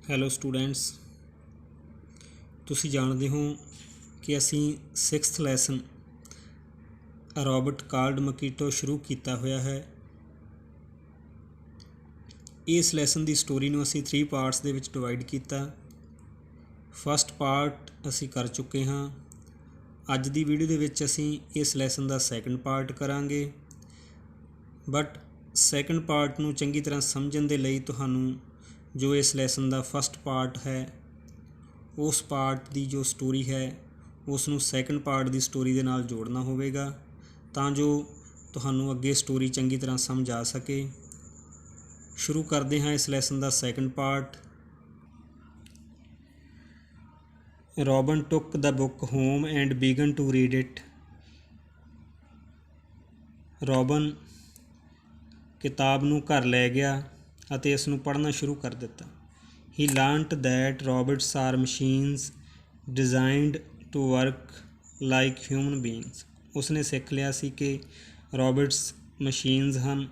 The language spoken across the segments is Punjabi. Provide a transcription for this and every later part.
ਹੈਲੋ ਸਟੂਡੈਂਟਸ, ਤੁਸੀਂ ਜਾਣਦੇ ਹੋ ਕਿ ਅਸੀਂ 6th ਲੈਸਨ ਰੋਬਰਟ ਕਾਰਡ ਮਕੀਟੋ ਸ਼ੁਰੂ ਕੀਤਾ ਹੋਇਆ ਹੈ। ਇਸ ਲੈਸਨ ਦੀ ਸਟੋਰੀ ਨੂੰ ਅਸੀਂ 3 ਪਾਰਟਸ ਦੇ ਵਿੱਚ ਡਿਵਾਈਡ ਕੀਤਾ। ਫਸਟ ਪਾਰਟ ਅਸੀਂ ਕਰ ਚੁੱਕੇ ਹਾਂ। ਅੱਜ ਦੀ ਵੀਡੀਓ ਦੇ ਵਿੱਚ ਅਸੀਂ ਇਸ ਲੈਸਨ ਦਾ ਸੈਕੰਡ ਪਾਰਟ ਕਰਾਂਗੇ। ਬਟ ਸੈਕੰਡ ਪਾਰਟ ਨੂੰ ਚੰਗੀ ਤਰ੍ਹਾਂ ਸਮਝਣ ਦੇ ਲਈ ਤੁਹਾਨੂੰ ਜੋ ਇਸ ਲੈਸਨ ਦਾ ਫਸਟ ਪਾਰਟ ਹੈ ਉਸ ਪਾਰਟ ਦੀ ਜੋ ਸਟੋਰੀ ਹੈ ਉਸ ਨੂੰ ਸੈਕੰਡ ਪਾਰਟ ਦੀ ਸਟੋਰੀ ਦੇ ਨਾਲ ਜੋੜਨਾ ਹੋਵੇਗਾ ਤਾਂ ਜੋ ਤੁਹਾਨੂੰ ਅੱਗੇ ਸਟੋਰੀ ਚੰਗੀ ਤਰ੍ਹਾਂ ਸਮਝ ਆ ਸਕੇ। ਸ਼ੁਰੂ ਕਰਦੇ ਹਾਂ ਇਸ ਲੈਸਨ ਦਾ second part. Robin took the book home and begin to read it. Robin ਕਿਤਾਬ ਨੂੰ ਘਰ ਲੈ ਗਿਆ ਅਤੇ ਇਸ ਨੂੰ ਪੜ੍ਹਨਾ ਸ਼ੁਰੂ ਕਰ ਦਿੱਤਾ। He learnt that robots are machines designed to work like human beings. ਉਸਨੇ ਸਿੱਖ ਲਿਆ ਸੀ ਕਿ ਰੋਬੋਟਸ ਮਸ਼ੀਨਸ ਹਨ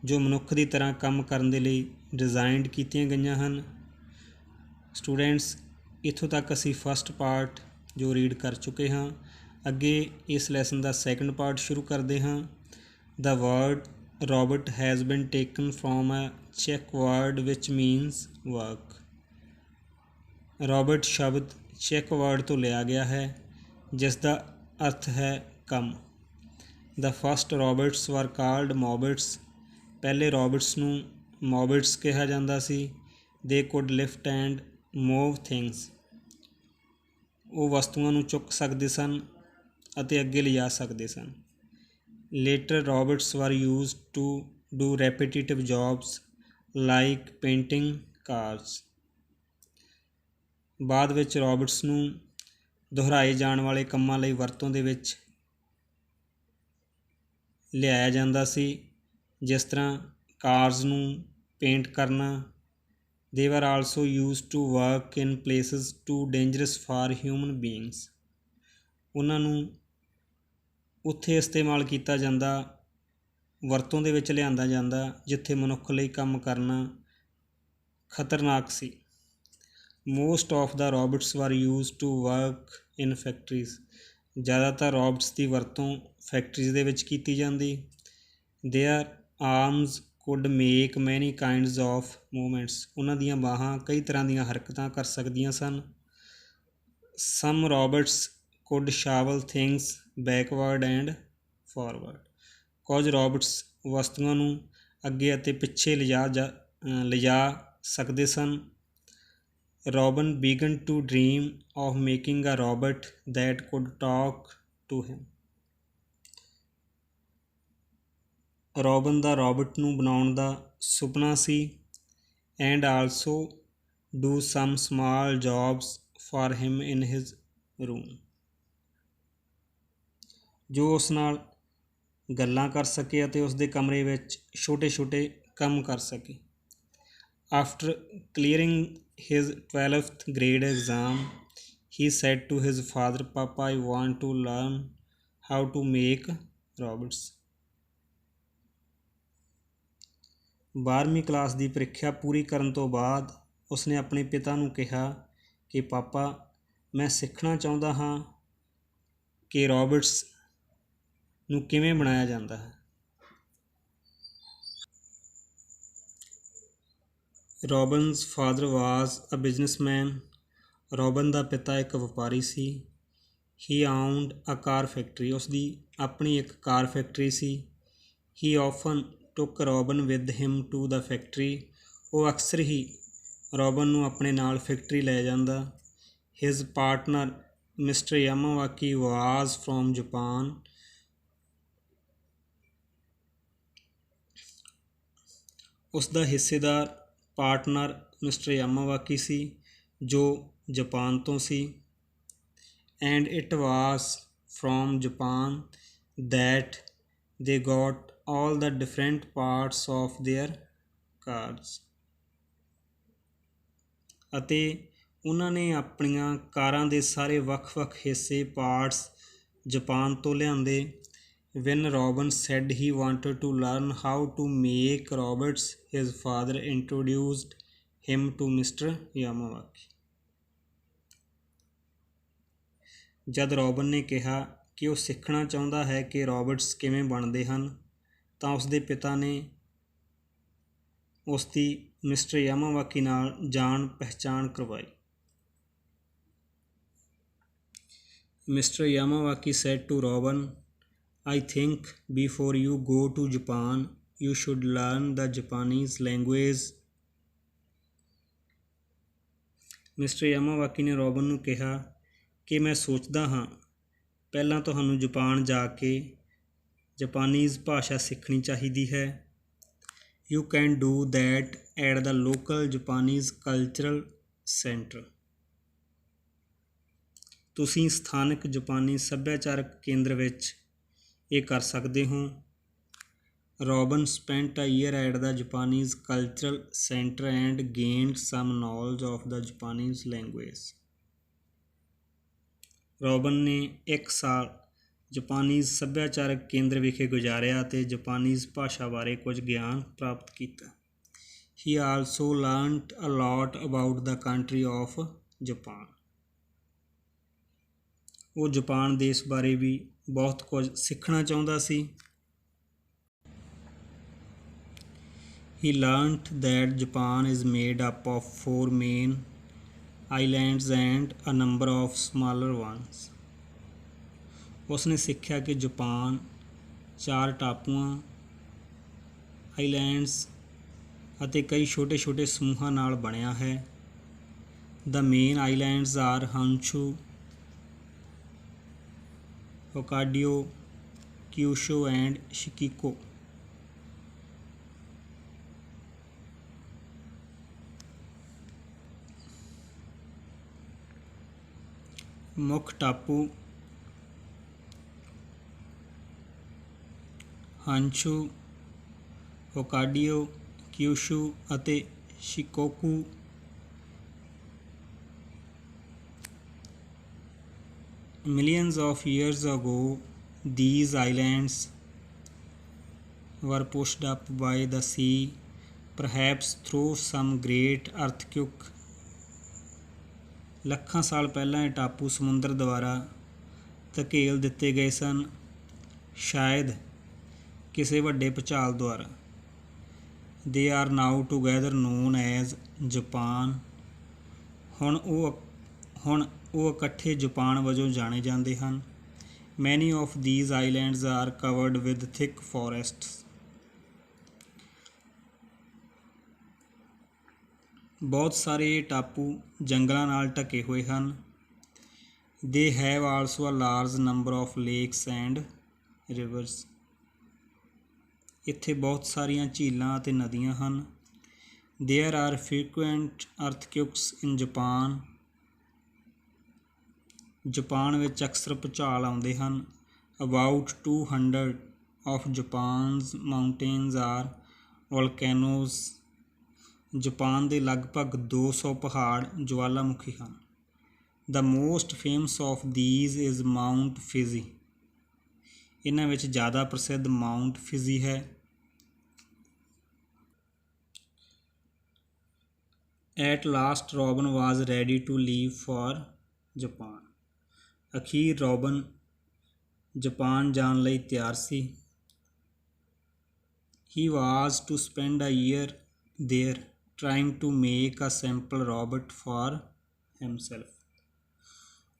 ਜੋ ਮਨੁੱਖ ਦੀ ਤਰ੍ਹਾਂ ਕੰਮ ਕਰਨ ਦੇ ਲਈ ਡਿਜ਼ਾਈਨਡ ਕੀਤੀਆਂ ਗਈਆਂ ਹਨ। ਸਟੂਡੈਂਟਸ, ਇੱਥੋਂ ਤੱਕ ਅਸੀਂ ਫਸਟ ਪਾਰਟ ਜੋ ਰੀਡ ਕਰ ਚੁੱਕੇ ਹਾਂ। ਅੱਗੇ ਇਸ ਲੈਸਨ ਦਾ ਸੈਕੰਡ ਪਾਰਟ ਸ਼ੁਰੂ ਕਰਦੇ ਹਾਂ। The word robot has been taken from a Czech word which means work. Robot ਸ਼ਬਦ ਚੈੱਕ ਵਰਡ ਤੋਂ ਲਿਆ ਗਿਆ ਹੈ ਜਿਸ ਦਾ ਅਰਥ ਹੈ ਕੰਮ। The first robots were called mobots. ਪਹਿਲੇ ਰੋਬਟਸ ਨੂੰ ਮੋਬਿਟਸ ਕਿਹਾ ਜਾਂਦਾ ਸੀ। They could lift and move things. ਉਹ ਵਸਤੂਆਂ ਨੂੰ ਚੁੱਕ ਸਕਦੇ ਸਨ ਅਤੇ ਅੱਗੇ ਲਿਜਾ ਸਕਦੇ ਸਨ। Later robots were used to do repetitive jobs like painting cars. ਬਾਅਦ ਵਿੱਚ ਰੋਬਟਸ ਨੂੰ ਦੁਹਰਾਏ ਜਾਣ ਵਾਲੇ ਕੰਮਾਂ ਲਈ ਵਰਤੋਂ ਦੇ ਵਿੱਚ ਲਿਆਇਆ ਜਾਂਦਾ ਸੀ, ਜਿਸ ਤਰ੍ਹਾਂ ਕਾਰਜ਼ ਨੂੰ ਪੇਂਟ ਕਰਨਾ। They were also used to work in places too dangerous for human beings. ਉਹਨਾਂ ਨੂੰ ਉੱਥੇ ਇਸਤੇਮਾਲ ਕੀਤਾ ਜਾਂਦਾ, ਵਰਤੋਂ ਦੇ ਵਿੱਚ ਲਿਆਂਦਾ ਜਾਂਦਾ ਜਿੱਥੇ ਮਨੁੱਖ ਲਈ ਕੰਮ ਕਰਨਾ ਖਤਰਨਾਕ ਸੀ। Most of the robots were used to work in factories. ਜ਼ਿਆਦਾਤਰ ਰੋਬਟਸ ਦੀ ਵਰਤੋਂ ਫੈਕਟਰੀਜ਼ ਦੇ ਵਿੱਚ ਕੀਤੀ ਜਾਂਦੀ। Their arms could make many kinds of movements. ਉਹਨਾਂ ਦੀਆਂ ਬਾਹਾਂ ਕਈ ਤਰ੍ਹਾਂ ਦੀਆਂ ਹਰਕਤਾਂ ਕਰ ਸਕਦੀਆਂ ਸਨ। Some robots could shovel things backward and forward. ਕੁਝ ਰੋਬਟਸ ਵਸਤੂਆਂ ਨੂੰ ਅੱਗੇ ਅਤੇ ਪਿੱਛੇ ਲਿਜਾ ਸਕਦੇ ਸਨ। Robin began to dream of making a robot that could talk to him. Robin the robot ਨੂੰ ਬਣਾਉਣ ਦਾ ਸੁਪਨਾ ਸੀ and also do some small jobs for him in his room. ਜੋ ਉਸ ਨਾਲ ਗੱਲਾਂ ਕਰ ਸਕੇ ਅਤੇ ਉਸ ਦੇ ਕਮਰੇ ਵਿੱਚ ਛੋਟੇ-ਛੋਟੇ ਕੰਮ ਕਰ ਸਕੇ। After clearing his 12th grade exam, he said to his father, "Papa, I want to learn how to make robots." 12ਵੀਂ ਕਲਾਸ ਦੀ ਪ੍ਰੀਖਿਆ ਪੂਰੀ ਕਰਨ ਤੋਂ ਬਾਅਦ ਉਸਨੇ ਆਪਣੇ ਪਿਤਾ ਨੂੰ ਕਿਹਾ ਕਿ ਪਾਪਾ, ਮੈਂ ਸਿੱਖਣਾ ਚਾਹੁੰਦਾ ਹਾਂ ਕਿ ਰੋਬਟਸ ਨੂੰ ਕਿਵੇਂ ਬਣਾਇਆ ਜਾਂਦਾ ਹੈ। Robin's father was a businessman. Robin ਦਾ ਪਿਤਾ ਇੱਕ ਵਪਾਰੀ ਸੀ। ਹੀ ਆਊਨਡ ਅ ਕਾਰ ਫੈਕਟਰੀ. ਉਸ ਦੀ ਆਪਣੀ ਇੱਕ ਕਾਰ ਫੈਕਟਰੀ ਸੀ। He often took Robin with him to the factory. ਉਹ ਅਕਸਰ ਹੀ ਰੋਬਨ ਨੂੰ ਆਪਣੇ ਨਾਲ ਫੈਕਟਰੀ ਲੈ ਜਾਂਦਾ। His partner mister Yamawaki was from Japan. ਉਸ ਦਾ ਹਿੱਸੇਦਾਰ ਪਾਰਟਨਰ ਮਿਸਟਰ ਯਾਮਾਵਾਕੀ ਸੀ ਜੋ ਜਾਪਾਨ ਤੋਂ ਸੀ। And it was from Japan that they got all the different parts of their cars. ਅਤੇ ਉਹਨਾਂ ਨੇ ਆਪਣੀਆਂ ਕਾਰਾਂ ਦੇ ਸਾਰੇ ਵੱਖ-ਵੱਖ ਹਿੱਸੇ ਪਾਰਟਸ ਜਾਪਾਨ ਤੋਂ ਲਿਆਂਦੇ। When Robin said he wanted to learn how to make robots, his father introduced him to Mr. Yamawaki। ਜਦ ਰੋਬਨ ਨੇ ਕਿਹਾ ਕਿ ਉਹ ਸਿੱਖਣਾ ਚਾਹੁੰਦਾ ਹੈ ਕਿ ਰੋਬੋਟਸ ਕਿਵੇਂ ਬਣਦੇ ਹਨ ਤਾਂ ਉਸਦੇ ਪਿਤਾ ਨੇ ਉਸ ਦੀ ਮਿਸਟਰ ਯਾਮਾਵਾਕੀ ਨਾਲ ਜਾਣ ਪਹਿਚਾਣ ਕਰਵਾਈ। Mr. Yamawaki said to Robin, I think before you go to Japan, you should learn the Japanese language। Mister Yamawaki ਨੇ ਰੋਬਨ ਨੂੰ ਕਿਹਾ ਕਿ ਮੈਂ ਸੋਚਦਾ ਹਾਂ ਪਹਿਲਾਂ ਤੁਹਾਨੂੰ ਜਾਪਾਨ ਜਾ ਕੇ ਜਾਪਾਨੀਜ਼ ਭਾਸ਼ਾ ਸਿੱਖਣੀ ਚਾਹੀਦੀ ਹੈ। You can do that at the local Japanese cultural center। ਤੁਸੀਂ ਸਥਾਨਕ ਜਾਪਾਨੀ ਸੱਭਿਆਚਾਰਕ ਕੇਂਦਰ ਵਿੱਚ ਇਹ ਕਰ ਸਕਦੇ ਹੋ। Robin spent a year at the Japanese cultural center and gained some knowledge of the Japanese language। Robin ਨੇ 1 ਸਾਲ ਜਾਪਾਨੀਜ਼ ਸੱਭਿਆਚਾਰਕ ਕੇਂਦਰ ਵਿਖੇ ਗੁਜ਼ਾਰਿਆ ਅਤੇ ਜਾਪਾਨੀਜ਼ ਭਾਸ਼ਾ ਬਾਰੇ ਕੁਝ ਗਿਆਨ ਪ੍ਰਾਪਤ ਕੀਤਾ। He also learnt a lot about the country of Japan। ਉਹ ਜਾਪਾਨ ਦੇਸ਼ ਬਾਰੇ ਵੀ ਬਹੁਤ ਕੁਝ ਸਿੱਖਣਾ ਚਾਹੁੰਦਾ ਸੀ। He learnt that Japan is made up of 4 main islands and a number of smaller ones। ਉਸਨੇ ਸਿੱਖਿਆ ਕਿ ਜਾਪਾਨ 4 ਟਾਪੂਆਂ ਆਈਲੈਂਡਸ ਅਤੇ ਕਈ ਛੋਟੇ ਛੋਟੇ ਸਮੂਹਾਂ ਨਾਲ ਬਣਿਆ ਹੈ। The main islands are Honshu, Hokkaido, Kyushu and Shikoku। ਮੁੱਖ ਟਾਪੂ ਹਾਂਸ਼ੂ, ਹੋਕਾਡੀਓ, ਕਿਊਸ਼ੂ ਅਤੇ Shikoku Millions of years ago, these islands were pushed up by the sea, perhaps through some great earthquake। ਲੱਖਾਂ ਸਾਲ ਪਹਿਲਾਂ ਇਹ ਟਾਪੂ ਸਮੁੰਦਰ ਦੁਆਰਾ ਧਕੇਲ ਦਿੱਤੇ ਗਏ ਸਨ, ਸ਼ਾਇਦ ਕਿਸੇ ਵੱਡੇ ਭੂਚਾਲ ਦੁਆਰਾ। They are now together known as Japan। ਹੁਣ ਉਹ ਇਕੱਠੇ ਜਾਪਾਨ ਵਜੋਂ ਜਾਣੇ ਜਾਂਦੇ ਹਨ। Many of these islands are covered with thick forests। ਬਹੁਤ ਸਾਰੇ ਟਾਪੂ ਜੰਗਲਾਂ ਨਾਲ ਢਕੇ ਹੋਏ ਹਨ। They have also a large number of lakes and rivers। ਇੱਥੇ ਬਹੁਤ ਸਾਰੀਆਂ ਝੀਲਾਂ ਅਤੇ ਨਦੀਆਂ ਹਨ। There are frequent earthquakes in Japan। Japan ਵਿੱਚ ਅਕਸਰ ਭੂਚਾਲ ਆਉਂਦੇ ਹਨ। About 200 of Japan's mountains are volcanoes। Japan ਦੇ ਲਗਭਗ 200 ਪਹਾੜ ਜਵਾਲਾਮੁਖੀ ਹਨ। The most famous of these is Mount Fuji। ਇਹਨਾਂ ਵਿੱਚ ਜ਼ਿਆਦਾ ਪ੍ਰਸਿੱਧ ਮਾਊਂਟ ਫਿਜੀ ਹੈ। At last Robin was ready to leave for Japan। ਅਖੀਰ ਰੋਬਨ ਜਾਪਾਨ ਜਾਣ ਲਈ ਤਿਆਰ ਸੀ। He was to spend a year there trying to make a simple robot for himself।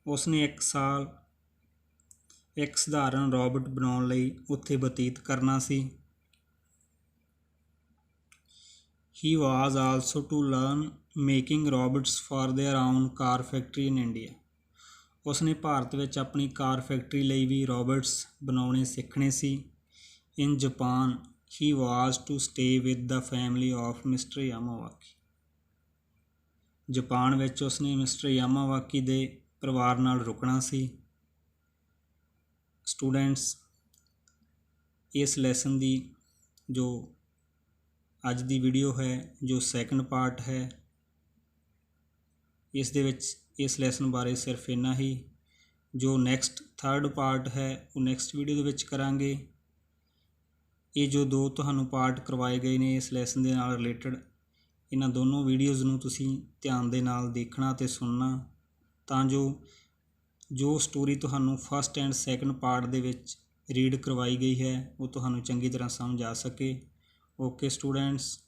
ਉਸਨੇ 1 ਸਾਲ ਇੱਕ ਸਧਾਰਨ ਰੋਬੋਟ ਬਣਾਉਣ ਲਈ ਉੱਥੇ ਬਤੀਤ ਕਰਨਾ ਸੀ। He was also to learn making robots for their own car factory in India। ਉਸਨੇ ਭਾਰਤ ਵਿੱਚ ਆਪਣੀ ਕਾਰ ਫੈਕਟਰੀ ਲਈ ਵੀ ਰੋਬੋਟਸ ਬਣਾਉਣੇ ਸਿੱਖਣੇ ਸੀ। In Japan, he was to stay with the family of Mr. Yamawaki। Japan ਵਿੱਚ ਉਸਨੇ ਮਿਸਟਰ ਯਾਮਾਵਾਕੀ ਦੇ ਪਰਿਵਾਰ ਨਾਲ ਰੁਕਣਾ ਸੀ। ਸਟੂਡੈਂਟਸ, ਇਸ ਲੈਸਨ ਦੀ ਜੋ ਅੱਜ ਦੀ ਵੀਡੀਓ ਹੈ, ਜੋ ਸੈਕੰਡ ਪਾਰਟ ਹੈ, ਇਸ ਦੇ ਵਿੱਚ ਇਸ ਲੈਸਨ ਬਾਰੇ ਸਿਰਫ ਇੰਨਾ ਹੀ। ਜੋ ਨੈਕਸਟ 3rd ਪਾਰਟ ਹੈ ਉਹ ਨੈਕਸਟ ਵੀਡੀਓ ਦੇ ਵਿੱਚ ਕਰਾਂਗੇ। ਇਹ ਜੋ 2 ਤੁਹਾਨੂੰ ਪਾਰਟ ਕਰਵਾਏ ਗਏ ਨੇ ਇਸ ਲੈਸਨ ਦੇ ਨਾਲ ਰਿਲੇਟਡ, ਇਹਨਾਂ ਦੋਨੋਂ ਵੀਡੀਓਜ਼ ਨੂੰ ਤੁਸੀਂ ਧਿਆਨ ਦੇ ਨਾਲ ਦੇਖਣਾ ਅਤੇ ਸੁਣਨਾ, ਤਾਂ ਜੋ ਸਟੋਰੀ ਤੁਹਾਨੂੰ ਫਸਟ ਐਂਡ ਸੈਕੰਡ ਪਾਰਟ ਦੇ ਵਿੱਚ ਰੀਡ ਕਰਵਾਈ ਗਈ ਹੈ ਉਹ ਤੁਹਾਨੂੰ ਚੰਗੀ ਤਰ੍ਹਾਂ ਸਮਝ ਆ ਸਕੇ। Okay students,